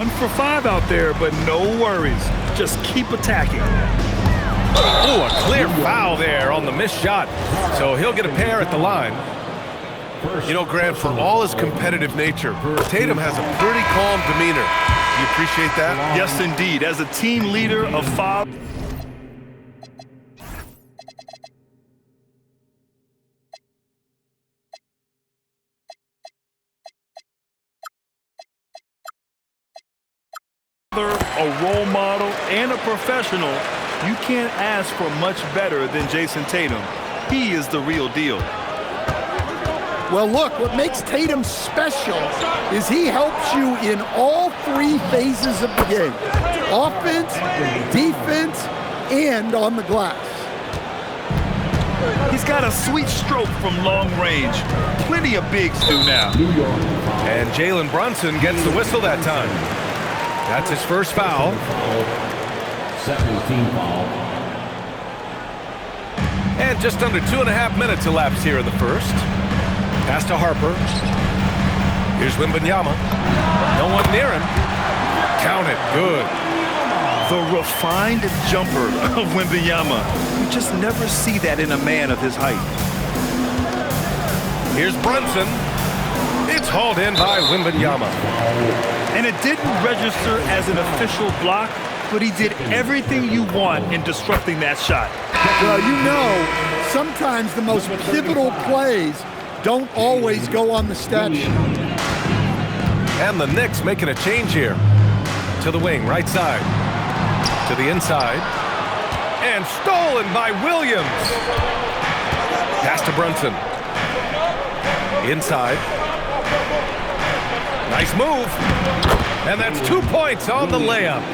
1 for 5 out there, but no worries. Just keep attacking. Oh, a clear foul there on the missed shot. So he'll get a pair at the line. You know, Grant, for all his competitive nature, Tatum has a pretty calm demeanor. Do you appreciate that? Yes, indeed. As a team leader of 5. A role model and a professional, you can't ask for much better than Jason Tatum. He is the real deal. Well, look, what makes Tatum special is he helps you in all 3 phases of the game. Offense, defense, and on the glass. He's got a sweet stroke from long range. Plenty of bigs do now. And Jalen Brunson gets the whistle that time. That's his first foul. Second team foul. And just under 2.5 minutes elapsed here in the first. Pass to Harper. Here's Wembanyama. No one near him. Count it. Good. The refined jumper of Wembanyama. You just never see that in a man of his height. Here's Brunson. It's hauled in by Wembanyama. And it didn't register as an official block, but he did everything you want in disrupting that shot. Well, you know, sometimes the most pivotal plays don't always go on the stat sheet. And the Knicks making a change here. To the wing, right side. To the inside. And stolen by Williams. Pass to Brunson. Inside. Nice move. And that's 2 points on the layup.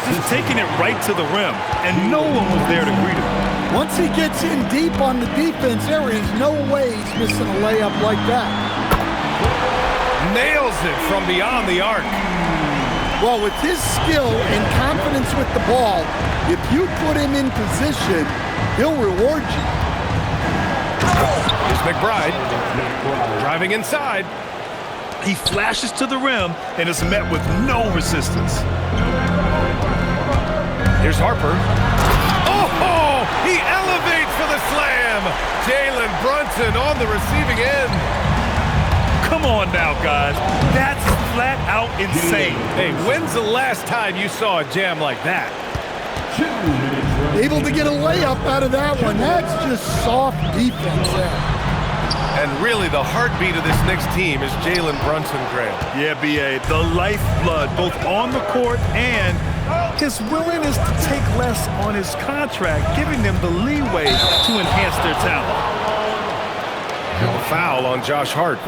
Just taking it right to the rim, and no one was there to greet him. Once he gets in deep on the defense, there is no way he's missing a layup like that. Nails it from beyond the arc. Well, with his skill and confidence with the ball, if you put him in position, he'll reward you. Here's McBride. Driving inside. He flashes to the rim and is met with no resistance. Here's Harper. Oh, he elevates for the slam. Jalen Brunson on the receiving end. Come on now, guys. That's flat out insane. Hey, when's the last time you saw a jam like that? Able to get a layup out of that one. That's just soft defense there. And really, the heartbeat of this Knicks team is Jalen Brunson, Grant. Yeah, B.A., the lifeblood, both on the court and his willingness to take less on his contract, giving them the leeway to enhance their talent. A foul on Josh Hart.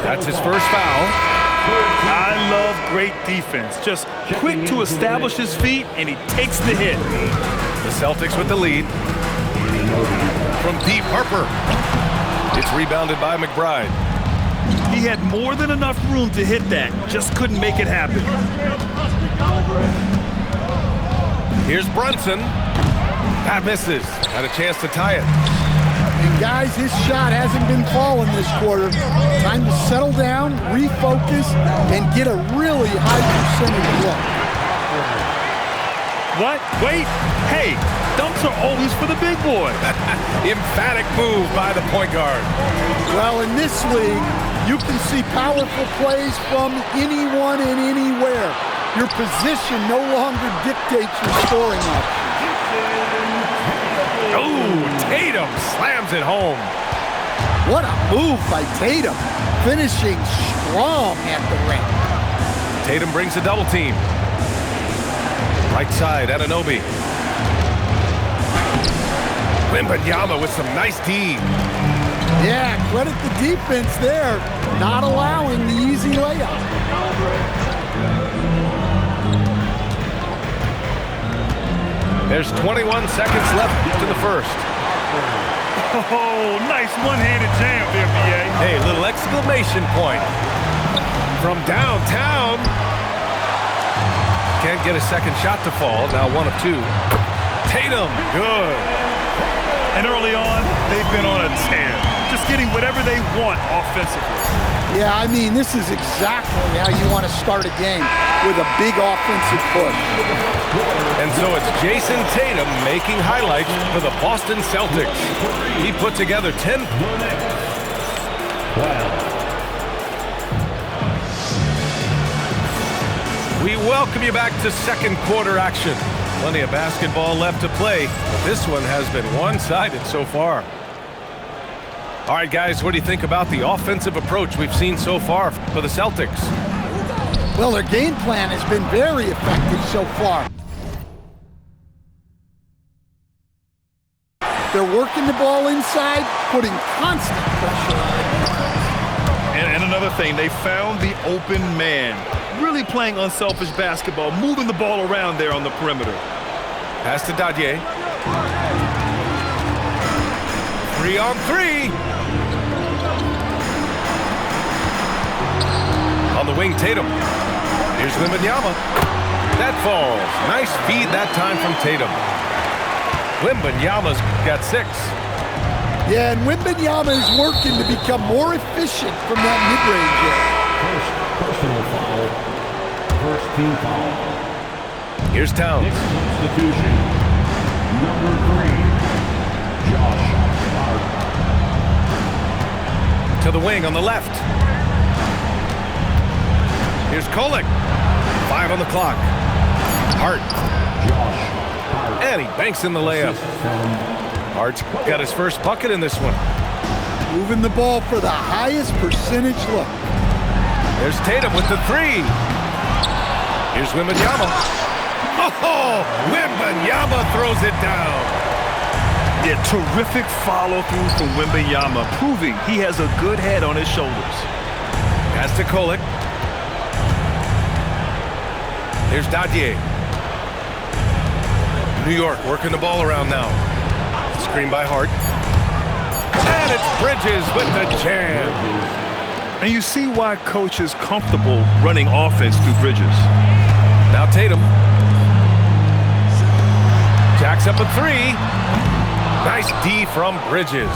That's his first foul. I love great defense. Just quick to establish his feet, and he takes the hit. The Celtics with the lead. From deep, Harper. It's rebounded by McBride. He had more than enough room to hit that, just couldn't make it happen. Here's Brunson. That misses. Had a chance to tie it. And guys, his shot hasn't been falling this quarter. Time to settle down, refocus, and get a really high percentage look. What? Wait. Hey, dunks are always for the big boy. Emphatic move by the point guard. Well, in this league, you can see powerful plays from anyone and anywhere. Your position no longer dictates your scoring options. Oh, Tatum slams it home. What a move by Tatum, finishing strong at the rim. Tatum brings a double team. Right side, Anunoby. Wembanyama with some nice D. Yeah, credit the defense there, not allowing the easy layup. There's 21 seconds left in the first. Oh, nice one-handed jam there, B.A. Hey, little exclamation point. From downtown. Can't get a second shot to fall. Now 1 of 2. Tatum, good. And early on, they've been on a tear. Just getting whatever they want offensively. Yeah, I mean, this is exactly how you want to start a game, with a big offensive push. And so it's Jason Tatum making highlights for the Boston Celtics. He put together 10. We welcome you back to second quarter action. Plenty of basketball left to play, but this one has been one-sided so far. All right, guys, what do you think about the offensive approach we've seen so far for the Celtics? Well, their game plan has been very effective so far. They're working the ball inside, putting constant pressure on it. And another thing, they found the open man. Really playing unselfish basketball, moving the ball around there on the perimeter. Pass to Dadier. 3-on-3. On the wing, Tatum. Here's Wembanyama. That falls. Nice feed that time from Tatum. Wembanyama's got 6. Yeah, and Wembanyama is working to become more efficient from that mid-range area. Personal foul. First team foul. Here's Towns. Next substitution. Number 3. Josh Hart. To the wing on the left. Here's Kolek. 5 on the clock. Hart. Josh Hart. And he banks in the layup. Hart's got his first bucket in this one. Moving the ball for the highest percentage look. There's Tatum with the 3. Here's Wembanyama. Oh, Wembanyama throws it down. Yeah, terrific follow-through from Wembanyama, proving he has a good head on his shoulders. Pass to Kolek. Here's Dadier. New York working the ball around now. Screen by Hart. And it's Bridges with the jam. And you see why coach is comfortable running offense through Bridges. Now Tatum. Jacks up a 3. Nice D from Bridges.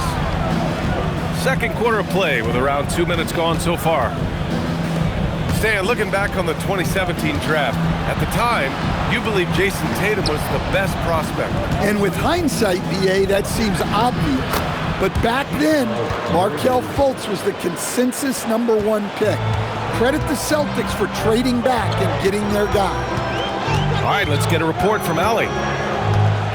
Second quarter of play with around 2 minutes gone so far. Stan, looking back on the 2017 draft, at the time, you believe Jason Tatum was the best prospect. And with hindsight, BA, that seems obvious. But back then, Markelle Fultz was the consensus number 1 pick. Credit the Celtics for trading back and getting their guy. All right, let's get a report from Allie.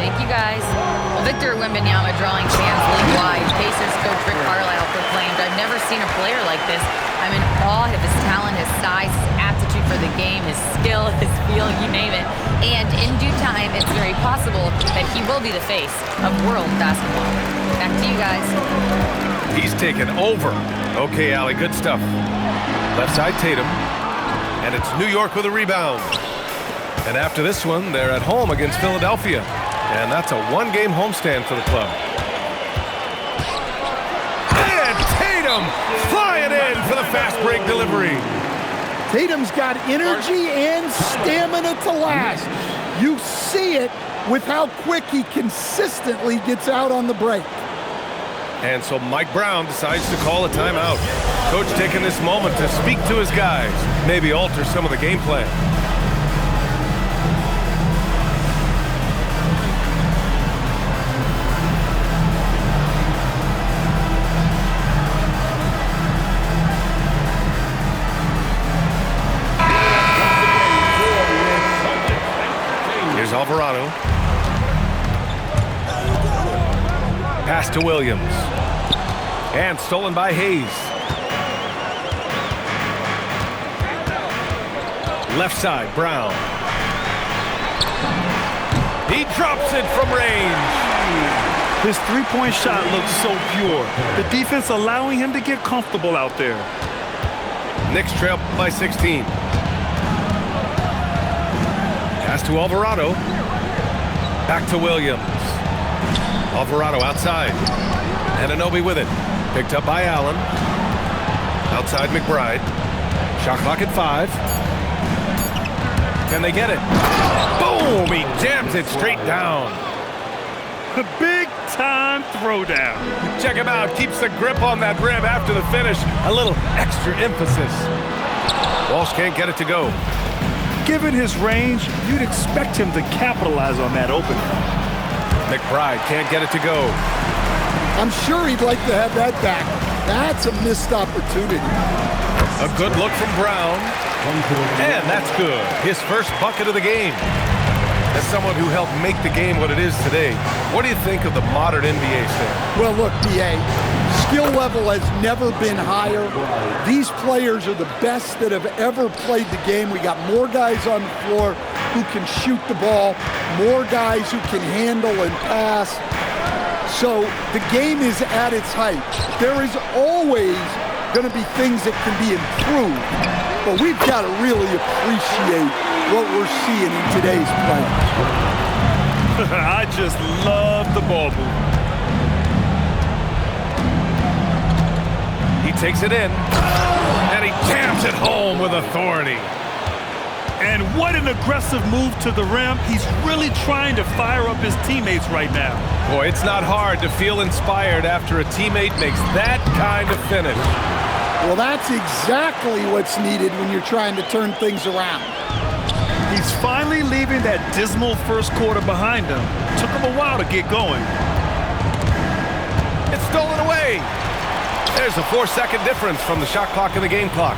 Thank you, guys. Well, Victor Wembanyama drawing fans league-wide. Pacers coach Rick Carlisle proclaimed, "I've never seen a player like this. I'm in awe of his talent, his size, his aptitude for the game, his skill, his feel, you name it. And in due time, it's very possible that he will be the face of world basketball." Back to you guys. He's taken over. Okay, Allie, good stuff. Left side, Tatum. And it's New York with a rebound. And after this one, they're at home against Philadelphia. And that's a 1-game homestand for the club. And Tatum flying in for the fast break delivery. Tatum's got energy and stamina to last. You see it with how quick he consistently gets out on the break. And so Mike Brown decides to call a timeout. Coach taking this moment to speak to his guys, maybe alter some of the game plan. Here's Alvarado. Pass to Williams. And stolen by Hayes. Left side, Brown. He drops it from range. His three-point shot looks so pure. The defense allowing him to get comfortable out there. Knicks trail by 16. Pass to Alvarado. Back to Williams. Alvarado outside. Anunoby with it. Picked up by Allen. Outside McBride. Shot clock at 5. Can they get it? Boom! He jams it straight down. Big time throwdown. Check him out. Keeps the grip on that rim after the finish. A little extra emphasis. Walsh can't get it to go. Given his range, you'd expect him to capitalize on that opening. McBride can't get it to go. I'm sure he'd like to have that back. That's a missed opportunity. A good look from Brown. And that's good. His first bucket of the game. As someone who helped make the game what it is today, what do you think of the modern NBA stand? Well, look, D.A., skill level has never been higher. These players are the best that have ever played the game. We got more guys on the floor who can shoot the ball, more guys who can handle and pass. So the game is at its height. There is always going to be things that can be improved, but we've got to really appreciate what we're seeing in today's play. I just love the ball movement. He takes it in, and he jams it home with authority. And what an aggressive move to the rim. He's really trying to fire up his teammates right now. Boy, it's not hard to feel inspired after a teammate makes that kind of finish. Well, that's exactly what's needed when you're trying to turn things around. He's finally leaving that dismal first quarter behind him. Took him a while to get going. It's stolen away. There's a 4-second difference from the shot clock and the game clock.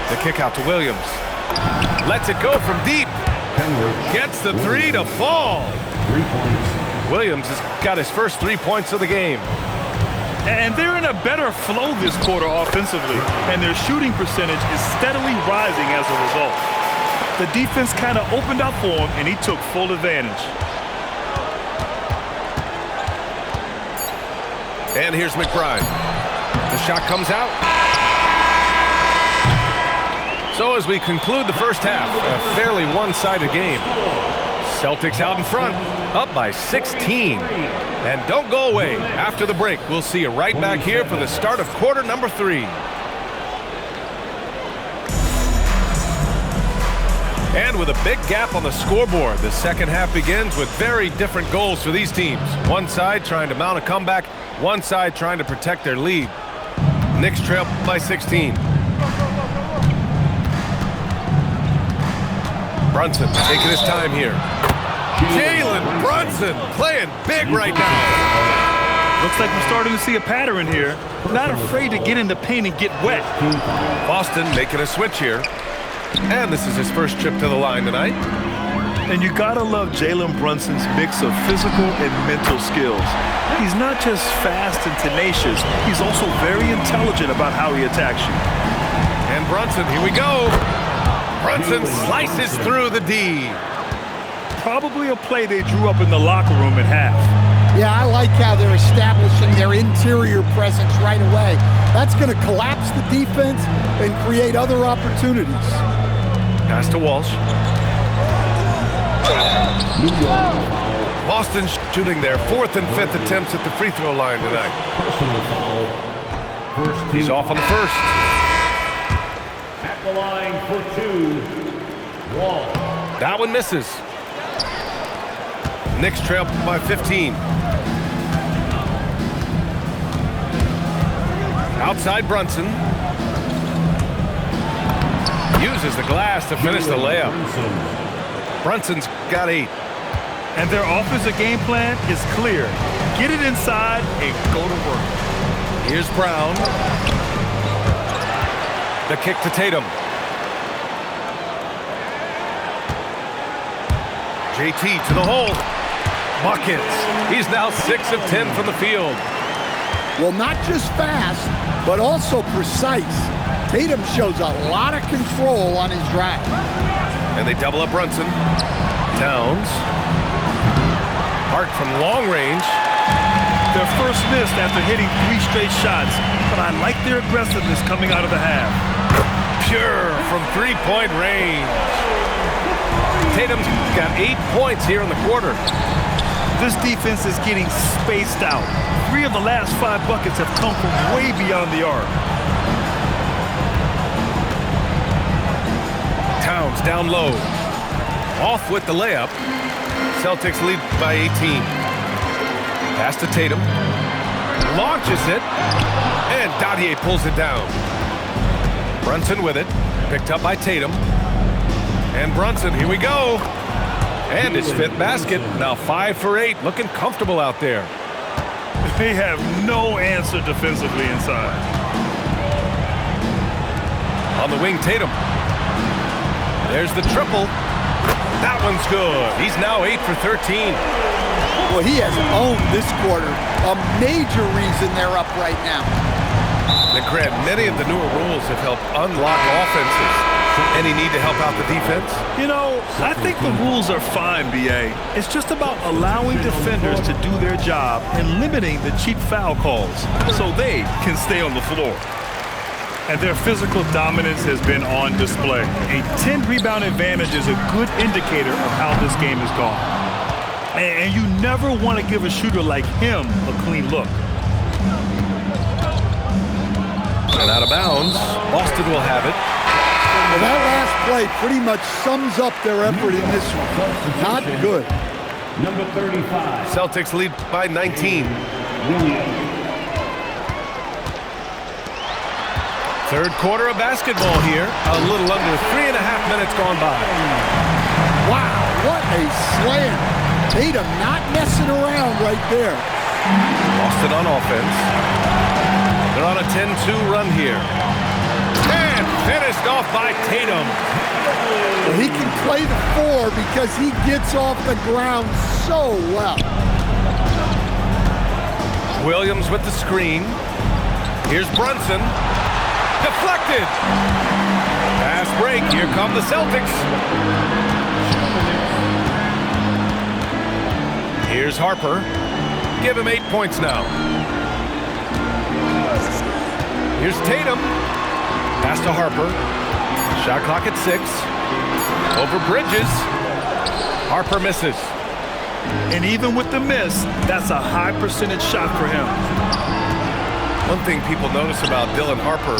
The kick out to Williams. Lets it go from deep. Gets the three to fall. 3 points. Williams has got his first 3 points of the game. And they're in a better flow this quarter offensively, and their shooting percentage is steadily rising as a result. The defense kind of opened up for him, and he took full advantage. And here's McBride. The shot comes out. So as we conclude the first half, a fairly one-sided game. Celtics out in front, up by 16. And don't go away. After the break, we'll see you right back here for the start of quarter number 3. And with a big gap on the scoreboard, the second half begins with very different goals for these teams. One side trying to mount a comeback, one side trying to protect their lead. Knicks trail by 16. Brunson taking his time here. Jalen Brunson playing big right now. Looks like we're starting to see a pattern here. Not afraid to get in the paint and get wet. Boston making a switch here. And this is his first trip to the line tonight. And you gotta love Jalen Brunson's mix of physical and mental skills. He's not just fast and tenacious, he's also very intelligent about how he attacks you. And Brunson, here we go. Brunson slices through the D. Probably a play they drew up in the locker room at half. Yeah, I like how they're establishing their interior presence right away. That's going to collapse the defense and create other opportunities. Pass to Walsh. Boston shooting their 4th and 5th attempts at the free throw line tonight. Personal foul. First team. He's off on the first. At the line for 2. Wall. That one misses. Knicks trail by 15. Outside Brunson. Uses the glass to finish the layup. Brunson's got 8. And their offensive game plan is clear. Get it inside and go to work. Here's Brown. The kick to Tatum. JT to the hole. Buckets. He's now 6 of 10 from the field. Well, not just fast, but also precise. Tatum shows a lot of control on his drive. And they double up Brunson. Towns. Hart from long range. Their first miss after hitting 3 straight shots, but I like their aggressiveness coming out of the half. Pure from 3-point range. Tatum's got 8 points here in the quarter. This defense is getting spaced out. 3 of the last 5 buckets have come from way beyond the arc. Towns down low. Off with the layup. Celtics lead by 18. Pass to Tatum. Launches it. And Dadier pulls it down. Brunson with it. Picked up by Tatum. And Brunson, here we go. And his fifth basket. Now 5 for 8. Looking comfortable out there. They have no answer defensively inside. On the wing, Tatum. There's the triple. That one's good. He's now 8 for 13. Well, he has owned this quarter. A major reason they're up right now. And Grant, many of the newer rules have helped unlock offenses. Any need to help out the defense? You know, I think the rules are fine, B.A. It's just about allowing defenders to do their job and limiting the cheap foul calls so they can stay on the floor. And their physical dominance has been on display. A 10-rebound advantage is a good indicator of how this game has gone. And you never want to give a shooter like him a clean look. And out of bounds, Boston will have it. Well, that last play pretty much sums up their effort in this one. Not good. Number 35. Celtics lead by 19. Williams. Third quarter of basketball here. A little under 3.5 minutes gone by. Wow, what a slam. Tatum not messing around right there. Boston on offense. They're on a 10-2 run here. And finished off by Tatum. Well, he can play the 4 because he gets off the ground so well. Williams with the screen. Here's Brunson. Deflected. Pass break. Here come the Celtics. Here's Harper. Give him 8 points now. Here's Tatum. Pass to Harper. Shot clock at 6. Over Bridges. Harper misses. And even with the miss, that's a high percentage shot for him. One thing people notice about Dylan Harper,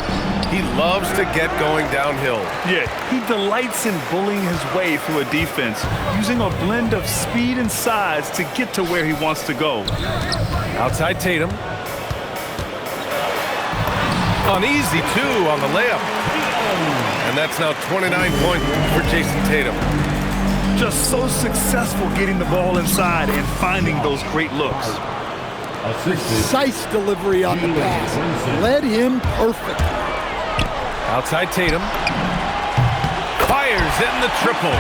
he loves to get going downhill. Yeah, he delights in bullying his way through a defense, using a blend of speed and size to get to where he wants to go. Outside Tatum. An easy 2 on the layup. And that's now 29 points for Jason Tatum. Just so successful getting the ball inside and finding those great looks. Precise delivery on the pass. Led him perfect. Outside Tatum. Fires in the triple.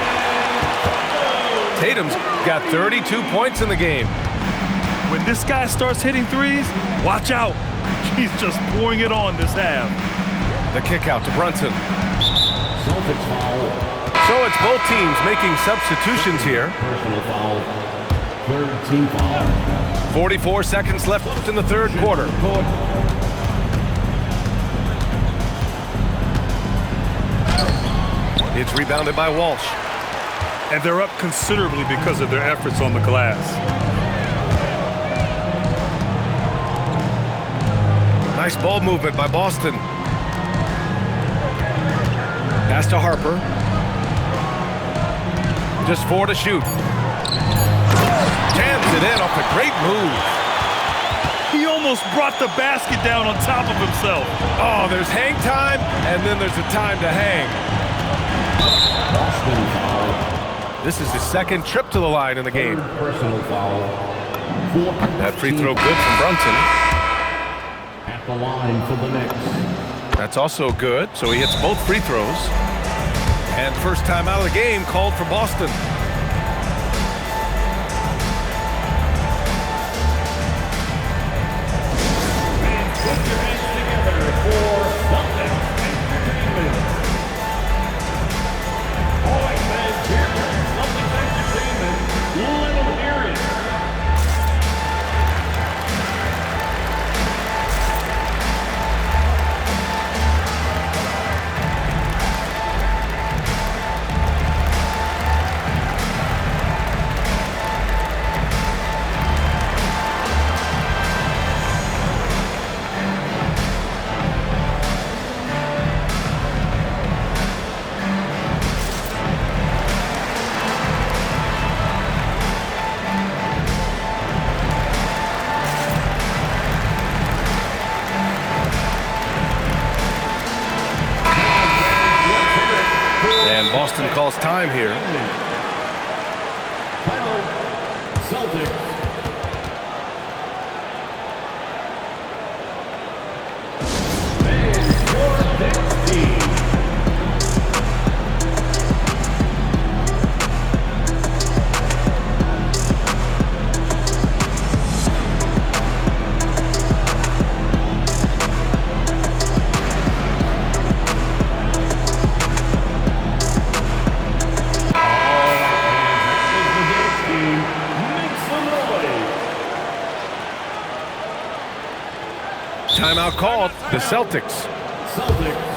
Tatum's got 32 points in the game. When this guy starts hitting threes, watch out. He's just pouring it on this half. The kick out to Brunson. Celtics foul. So it's both teams making substitutions here. Personal foul. Third team foul. 44 seconds left in the third quarter. It's rebounded by Walsh. And they're up considerably because of their efforts on the glass. Nice ball movement by Boston. Pass to Harper. Just 4 to shoot. Jams it in off a great move. He almost brought the basket down on top of himself. Oh, there's hang time, and then there's a time to hang. Boston foul. This is his second trip to the line in the game. Third personal foul. That free throw good from Brunson. At the line for the Knicks. That's also good, so he hits both free throws. And first time out of the game called for Boston. Boston calls time here. Celtics. Timeout called. The Celtics. Celtics.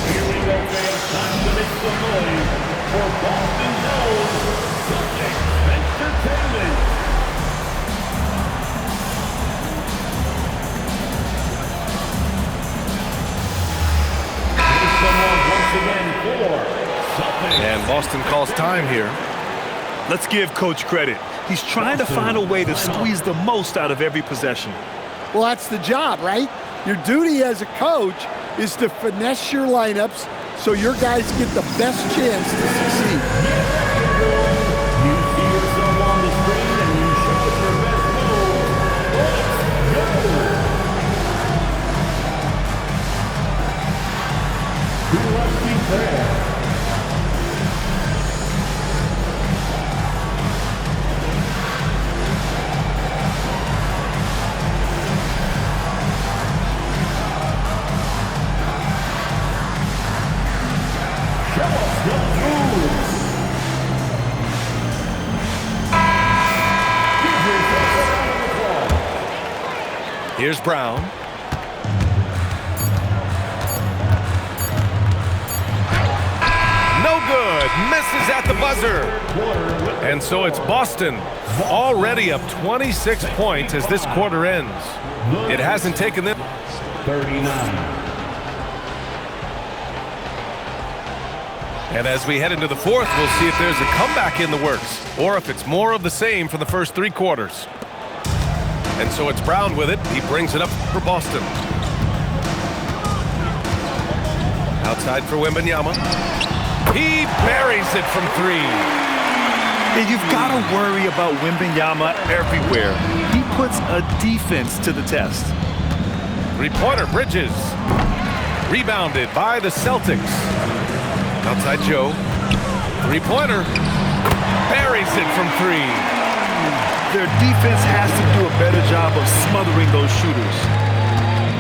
Here we go, fans. Time to make some noise for Boston's own Celtics Entertainment. Make some noise once again for Celtics. And Boston calls time here. Let's give Coach credit. He's trying to find a way to squeeze the most out of every possession. Well, that's the job, right? Your duty as a coach is to finesse your lineups so your guys get the best chance to succeed. You see yourself on the screen and you show us your best move. Let's go! To Rusty Prayer. Here's Brown. No good. Misses at the buzzer. And so it's Boston already up 26 points as this quarter ends. It hasn't taken them. 39. And as we head into the fourth, we'll see if there's a comeback in the works or if it's more of the same for the first three quarters. And so it's Brown with it. He brings it up for Boston. Outside for Wembanyama. He buries it from three. And you've got to worry about Wembanyama everywhere. He puts a defense to the test. Three-pointer, Bridges. Rebounded by the Celtics. Outside Joe. Three-pointer. Buries it from three. Their defense has to do a better job of smothering those shooters.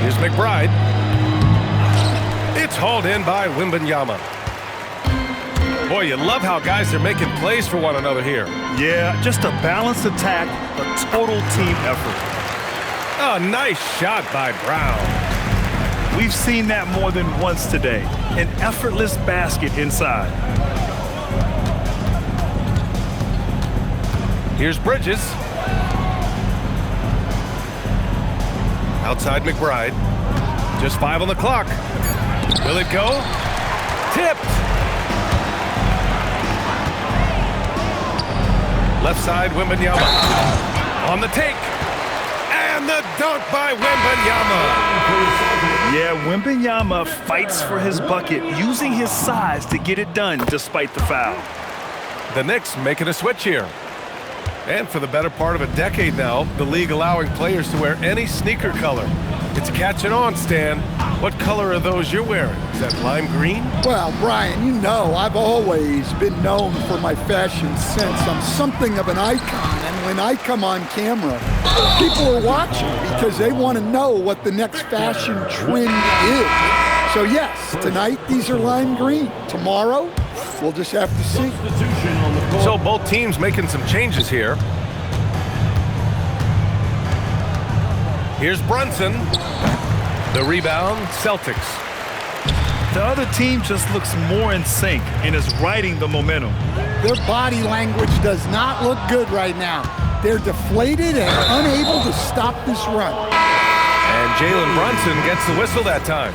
Here's McBride. It's hauled in by Wembanyama. Boy, you love how guys are making plays for one another here. Yeah, just a balanced attack, a total team effort. A nice shot by Brown. We've seen that more than once today. An effortless basket inside. Here's Bridges. Outside McBride. Just 5 on the clock. Will it go? Tipped. Left side, Wembanyama. On the take. And the dunk by Wembanyama. Yeah, Wembanyama fights for his bucket, using his size to get it done despite the foul. The Knicks making a switch here. And for the better part of a decade now, the league allowing players to wear any sneaker color. It's catching on, Stan. What color are those you're wearing? Is that lime green? Well, Brian, you know I've always been known for my fashion sense. I'm something of an icon, and when I come on camera, people are watching because they want to know what the next fashion trend is. So yes, tonight these are lime green. Tomorrow, we'll just have to see. So both teams making some changes here. Here's Brunson. The rebound, Celtics. The other team just looks more in sync and is riding the momentum. Their body language does not look good right now. They're deflated and unable to stop this run. And Jalen Brunson gets the whistle that time.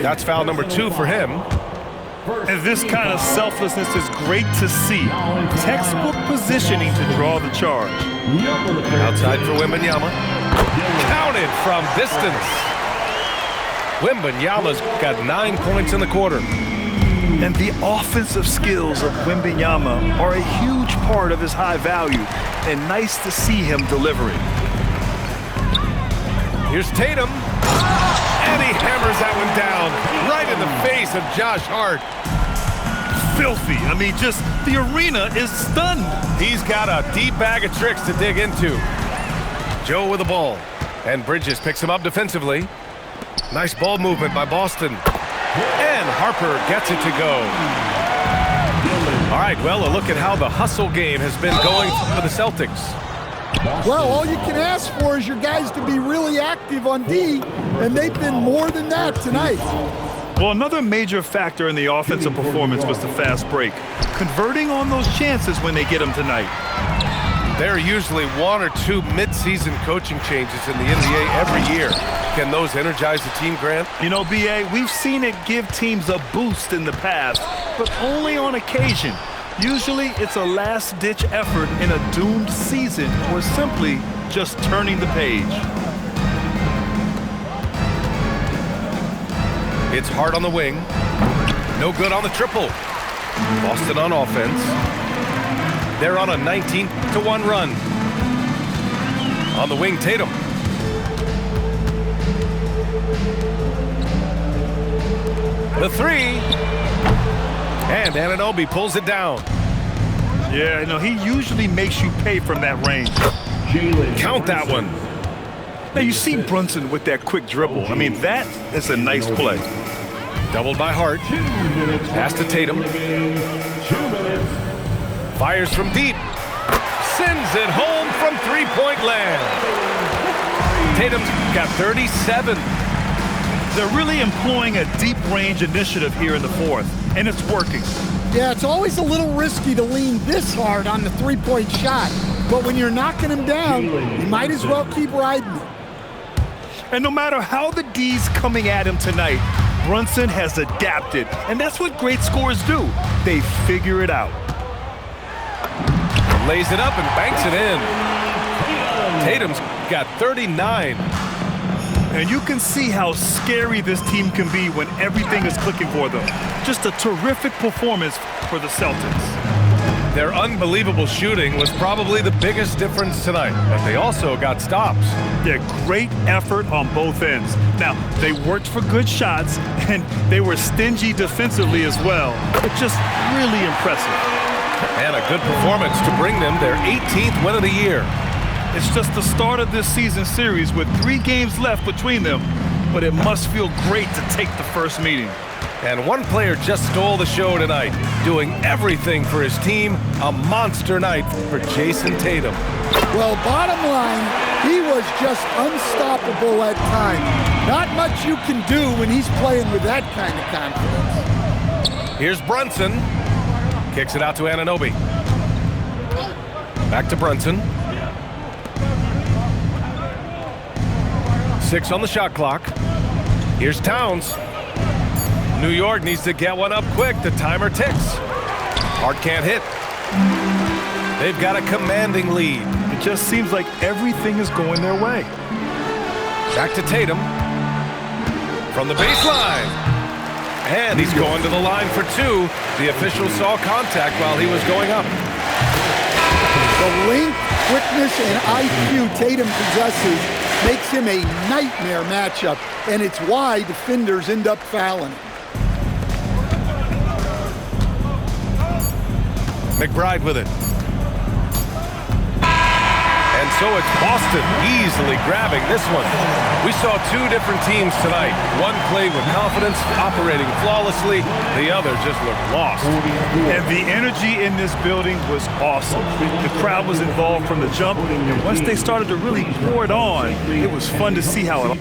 That's foul number 2 for him. And this kind of selflessness is great to see. Textbook positioning to draw the charge. Outside for Wembanyama. Counted from distance. Wembanyama's got 9 points in the quarter. And the offensive skills of Wembanyama are a huge part of his high value, and nice to see him delivering. Here's Tatum, and he hammers that one down right in the face of Josh Hart. Filthy. I mean, just the arena is stunned. He's got a deep bag of tricks to dig into. Joe with the ball, and Bridges picks him up defensively. Nice ball movement by Boston. And Harper gets it to go. All right, well, a look at how the hustle game has been going for the Celtics. Well, all you can ask for is your guys to be really active on D, and they've been more than that tonight. Well, another major factor in the offensive performance was the fast break, converting on those chances when they get them tonight. There are usually 1 or 2 mid-season coaching changes in the NBA every year. Can those energize the team, Grant? You know, B.A., we've seen it give teams a boost in the past, but only on occasion. Usually it's a last-ditch effort in a doomed season or simply just turning the page. It's Hart on the wing. No good on the triple. Boston on offense. They're on a 19-1 run. On the wing, Tatum. The 3. And Anunoby pulls it down. Yeah, you know, he usually makes you pay from that range. Count that one. Now, you see Brunson with that quick dribble. I mean, that is a nice play. Doubled by Hart. Pass to Tatum. Fires from deep. Sends it home from three-point land. Tatum's got 37. They're really employing a deep range initiative here in the fourth, and it's working. Yeah, it's always a little risky to lean this hard on the three-point shot, but when you're knocking him down, you might as well keep riding it. And no matter how the D's coming at him tonight, Brunson has adapted, and that's what great scorers do. They figure it out. Lays it up and banks it in. Tatum's got 39. And you can see how scary this team can be when everything is clicking for them. Just a terrific performance for the Celtics. Their unbelievable shooting was probably the biggest difference tonight, but they also got stops. Yeah, great effort on both ends. Now, they worked for good shots, and they were stingy defensively as well. It's just really impressive. And a good performance to bring them their 18th win of the year. It's just the start of this season series with 3 games left between them, but it must feel great to take the first meeting. And one player just stole the show tonight, doing everything for his team. A monster night for Jason Tatum. Well, bottom line, he was just unstoppable at times. Not much you can do when he's playing with that kind of confidence. Here's Brunson. Kicks it out to Anunoby. Back to Brunson. 6 on the shot clock. Here's Towns. New York needs to get one up quick. The timer ticks. Hart can't hit. They've got a commanding lead. It just seems like everything is going their way. Back to Tatum. From the baseline. And he's going to the line for 2. The official saw contact while he was going up. The length, quickness, and IQ Tatum possesses makes him a nightmare matchup, and it's why defenders end up fouling him. McBride with it. And so it's Boston easily grabbing this one. We saw 2 different teams tonight. One played with confidence, operating flawlessly. The other just looked lost. And the energy in this building was awesome. The crowd was involved from the jump, and once they started to really pour it on, it was fun to see how it